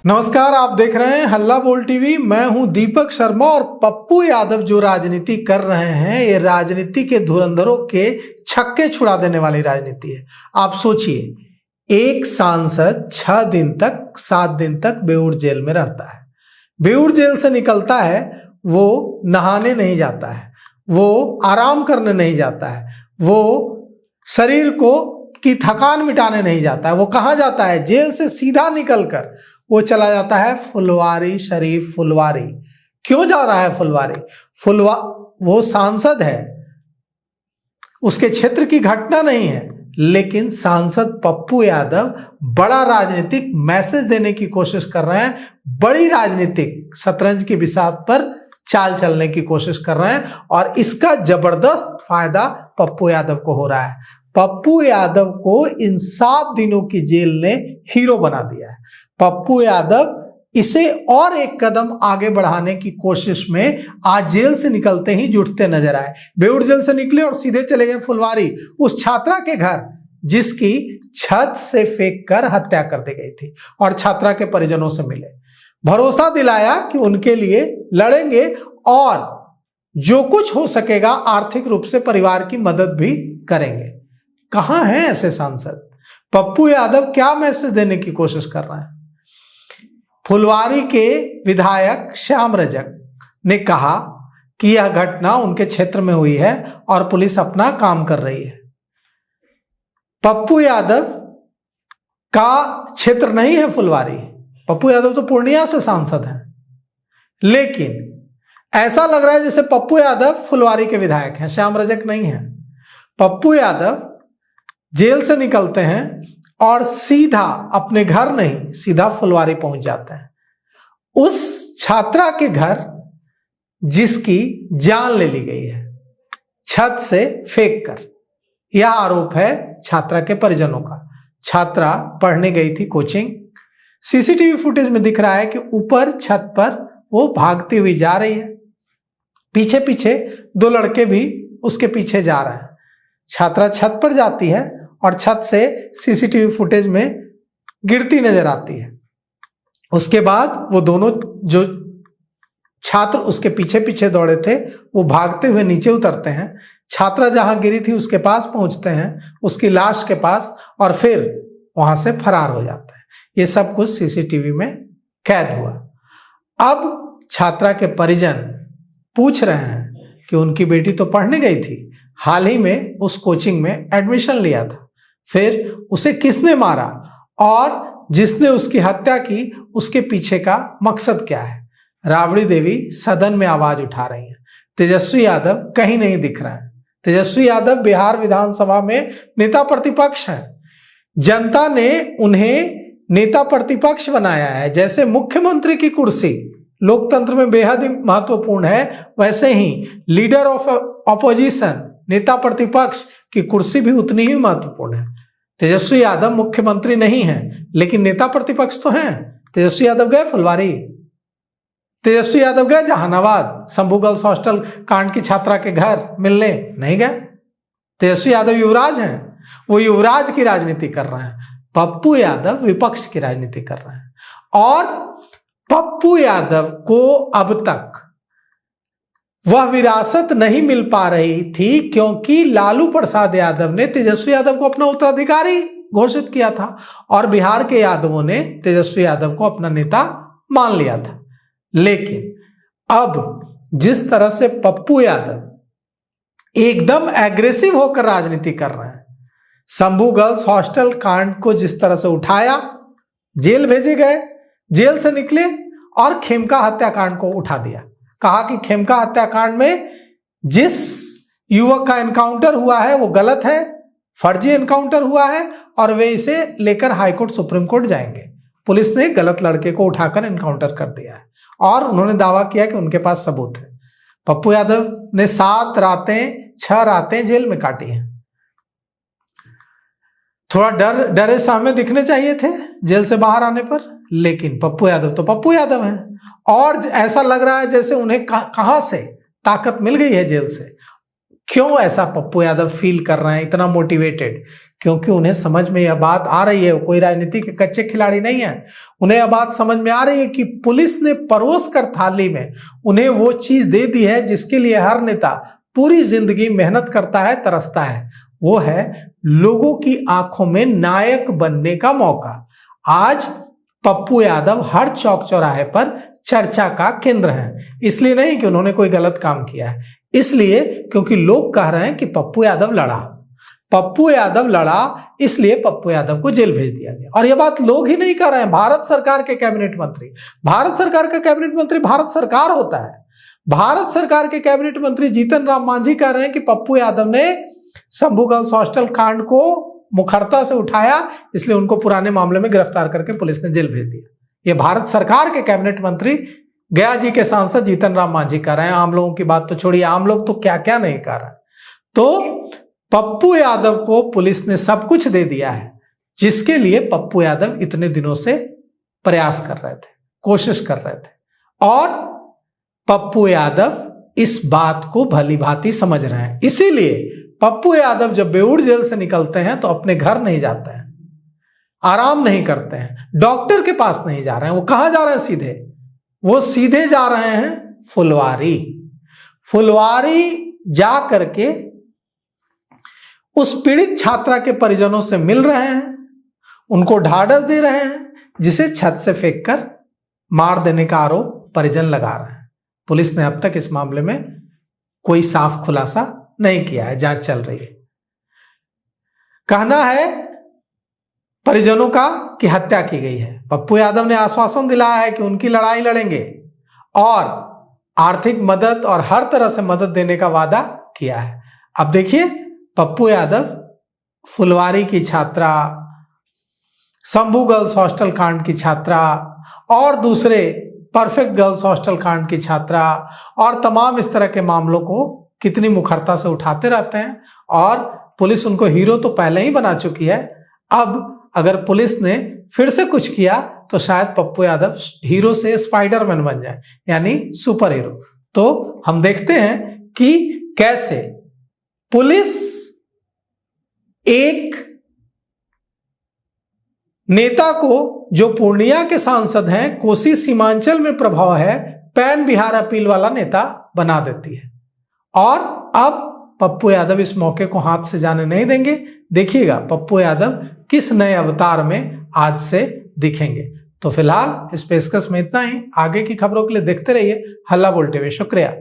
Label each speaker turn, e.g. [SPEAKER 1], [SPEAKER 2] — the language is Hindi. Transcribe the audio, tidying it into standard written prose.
[SPEAKER 1] नमस्कार, आप देख रहे हैं हल्ला बोल टीवी। मैं हूं दीपक शर्मा और पप्पू यादव जो राजनीति कर रहे हैं ये राजनीति के धुरंधरों के छक्के छुड़ा देने वाली राजनीति है। आप सोचिए, एक सांसद 6 दिन तक 7 दिन तक बेऊर जेल में रहता है। बेऊर जेल से निकलता है, वो नहाने नहीं जाता है, वो आराम करने नहीं जाता है, वो शरीर को की थकान मिटाने नहीं जाता है। वो कहाँ जाता है? जेल से सीधा निकलकर वो चला जाता है फुलवारी शरीफ। फुलवारी क्यों जा रहा है? वो सांसद है, उसके क्षेत्र की घटना नहीं है, लेकिन सांसद पप्पू यादव बड़ा राजनीतिक मैसेज देने की कोशिश कर रहे हैं, बड़ी राजनीतिक शतरंज की बिसात पर चाल चलने की कोशिश कर रहे हैं और इसका जबरदस्त फायदा पप्पू यादव को हो रहा है। पप्पू यादव को इन 7 दिनों की जेल ने हीरो बना दिया है। पप्पू यादव इसे और एक कदम आगे बढ़ाने की कोशिश में आज जेल से निकलते ही जुटते नजर आए। बेऊर जेल से निकले और सीधे चले गए फुलवारी, उस छात्रा के घर जिसकी छत से फेंक कर हत्या कर दी गई थी, और छात्रा के परिजनों से मिले, भरोसा दिलाया कि उनके लिए लड़ेंगे और जो कुछ हो सकेगा आर्थिक रूप से परिवार की मदद भी करेंगे। कहां हैं ऐसे सांसद? पप्पू यादव क्या मैसेज देने की कोशिश कर रहे हैं? फुलवारी के विधायक श्याम रजक ने कहा कि यह घटना उनके क्षेत्र में हुई है और पुलिस अपना काम कर रही है। पप्पू यादव का क्षेत्र नहीं है फुलवारी, पप्पू यादव तो पूर्णिया से सांसद हैं, लेकिन ऐसा लग रहा है जैसे पप्पू यादव फुलवारी के विधायक हैं, श्याम रजक नहीं है। पप्पू यादव जेल से निकलते हैं और सीधा अपने घर नहीं, सीधा फुलवारी पहुंच जाते हैं, उस छात्रा के घर जिसकी जान ले ली गई है छत से फेंक कर। यह आरोप है छात्रा के परिजनों का। छात्रा पढ़ने गई थी कोचिंग। सीसीटीवी फुटेज में दिख रहा है कि ऊपर छत पर वो भागती हुई जा रही है, पीछे पीछे 2 लड़के भी उसके पीछे जा रहे हैं। छात्रा छत पर जाती है और छत से सीसीटीवी फुटेज में गिरती नजर आती है। उसके बाद वो दोनों जो छात्र उसके पीछे पीछे दौड़े थे वो भागते हुए नीचे उतरते हैं, छात्रा जहां गिरी थी उसके पास पहुंचते हैं, उसकी लाश के पास, और फिर वहां से फरार हो जाता है। ये सब कुछ सीसीटीवी में कैद हुआ। अब छात्रा के परिजन पूछ रहे हैं कि उनकी बेटी तो पढ़ने गई थी, हाल ही में उस कोचिंग में एडमिशन लिया था, फिर उसे किसने मारा और जिसने उसकी हत्या की उसके पीछे का मकसद क्या है? राबड़ी देवी सदन में आवाज उठा रही हैं। तेजस्वी यादव कहीं नहीं दिख रहा है। तेजस्वी यादव बिहार विधानसभा में नेता प्रतिपक्ष हैं। जनता ने उन्हें नेता प्रतिपक्ष बनाया है। जैसे मुख्यमंत्री की कुर्सी लोकतंत्र में बेहद ही महत्वपूर्ण है, वैसे ही लीडर ऑफ ऑपोजिशन, नेता प्रतिपक्ष की कुर्सी भी उतनी ही महत्वपूर्ण है। तेजस्वी यादव मुख्यमंत्री नहीं है, लेकिन नेता प्रतिपक्ष तो हैं। तेजस्वी यादव गए फुलवारी, तेजस्वी यादव गए जहानाबाद शंभू गर्ल्स हॉस्टल कांड की छात्रा के घर मिलने? नहीं गए। तेजस्वी यादव युवराज हैं, वो युवराज की राजनीति कर रहे हैं। पप्पू यादव विपक्ष की राजनीति कर रहे हैं। और पप्पू यादव को अब तक वह विरासत नहीं मिल पा रही थी क्योंकि लालू प्रसाद यादव ने तेजस्वी यादव को अपना उत्तराधिकारी घोषित किया था और बिहार के यादवों ने तेजस्वी यादव को अपना नेता मान लिया था। लेकिन अब जिस तरह से पप्पू यादव एकदम एग्रेसिव होकर राजनीति कर रहे हैं, शंभू गर्ल्स हॉस्टल कांड को जिस तरह से उठाया, जेल भेजे गए, जेल से निकले और खेमका हत्याकांड को उठा दिया। कहा कि खेमका हत्याकांड में जिस युवक का एनकाउंटर हुआ है वो गलत है, फर्जी एनकाउंटर हुआ है और वे इसे लेकर हाईकोर्ट सुप्रीम कोर्ट जाएंगे। पुलिस ने गलत लड़के को उठाकर एनकाउंटर कर दिया है और उन्होंने दावा किया कि उनके पास सबूत है। पप्पू यादव ने 6 रातें जेल में काटी हैं। थोड़ा डरे सहमे दिखने चाहिए थे जेल से बाहर आने पर, लेकिन पप्पू यादव तो पप्पू यादव हैं और ऐसा लग रहा है जैसे उन्हें कहां से ताकत मिल गई है जेल से। क्यों ऐसा पप्पू यादव फील कर रहे हैं, इतना मोटिवेटेड? क्योंकि उन्हें समझ में यह बात आ रही है, कोई राजनीति के कच्चे खिलाड़ी नहीं है, उन्हें यह बात समझ में आ रही है कि पुलिस ने परोस कर थाली में उन्हें वो चीज दे दी है जिसके लिए हर नेता पूरी जिंदगी मेहनत करता है, तरसता है। वो है लोगों की आंखों में नायक बनने का मौका। आज पप्पू यादव हर चौक चौराहे पर चर्चा का केंद्र है। इसलिए नहीं कि उन्होंने कोई गलत काम किया है, इसलिए क्योंकि लोग कह रहे हैं कि पप्पू यादव लड़ा, पप्पू यादव लड़ा, इसलिए पप्पू यादव को जेल भेज दिया गया। और यह बात लोग ही नहीं कह रहे हैं, भारत सरकार के कैबिनेट मंत्री, भारत सरकार का कैबिनेट मंत्री भारत सरकार होता है। भारत सरकार के कैबिनेट मंत्री जीतन राम मांझी कह रहे हैं कि पप्पू यादव ने शंभू गर्ल्स हॉस्टल कांड को मुखरता से उठाया, इसलिए उनको पुराने मामले में गिरफ्तार करके पुलिस ने जेल भेज दिया। ये भारत सरकार के कैबिनेट मंत्री गया जी के सांसद जीतन राम मांझी कह रहे हैं। आम लोगों की बात तो छोड़िए, आम लोग तो क्या क्या नहीं कर रहे। तो पप्पू यादव को पुलिस ने सब कुछ दे दिया है, जिसके लिए पप्पू यादव इतने दिनों से प्रयास कर रहे थे, कोशिश कर रहे थे। और पप्पू यादव इस बात को भली भांति समझ रहे हैं। इसीलिए पप्पू यादव जब बेऊर जेल से निकलते हैं तो अपने घर नहीं जाते हैं, आराम नहीं करते हैं, डॉक्टर के पास नहीं जा रहे हैं। वो कहां जा रहे हैं? सीधे वो सीधे जा रहे हैं फुलवारी। फुलवारी जा करके उस पीड़ित छात्रा के परिजनों से मिल रहे हैं, उनको ढाढ़स दे रहे हैं, जिसे छत से फेंककर मार देने का आरोप परिजन लगा रहे हैं। पुलिस ने अब तक इस मामले में कोई साफ खुलासा नहीं किया है, जांच चल रही है। कहना है परिजनों का कि हत्या की गई है। पप्पू यादव ने आश्वासन दिलाया है कि उनकी लड़ाई लड़ेंगे और आर्थिक मदद और हर तरह से मदद देने का वादा किया है। अब देखिए, पप्पू यादव फुलवारी की छात्रा, शंभू गर्ल्स हॉस्टल कांड की छात्रा और दूसरे परफेक्ट गर्ल्स हॉस्टल कांड की छात्रा और तमाम इस तरह के मामलों को कितनी मुखरता से उठाते रहते हैं। और पुलिस उनको हीरो तो पहले ही बना चुकी है। अब अगर पुलिस ने फिर से कुछ किया तो शायद पप्पू यादव हीरो से स्पाइडरमैन बन जाए, यानी सुपर हीरो। तो हम देखते हैं कि कैसे पुलिस एक नेता को, जो पूर्णिया के सांसद हैं, कोसी सीमांचल में प्रभाव है, पैन बिहार अपील वाला नेता बना देती है। और अब पप्पू यादव इस मौके को हाथ से जाने नहीं देंगे। देखिएगा पप्पू यादव किस नए अवतार में आज से दिखेंगे। तो फिलहाल इस पेशकश में इतना ही। आगे की खबरों के लिए देखते रहिए हल्ला बोल टीवी। शुक्रिया।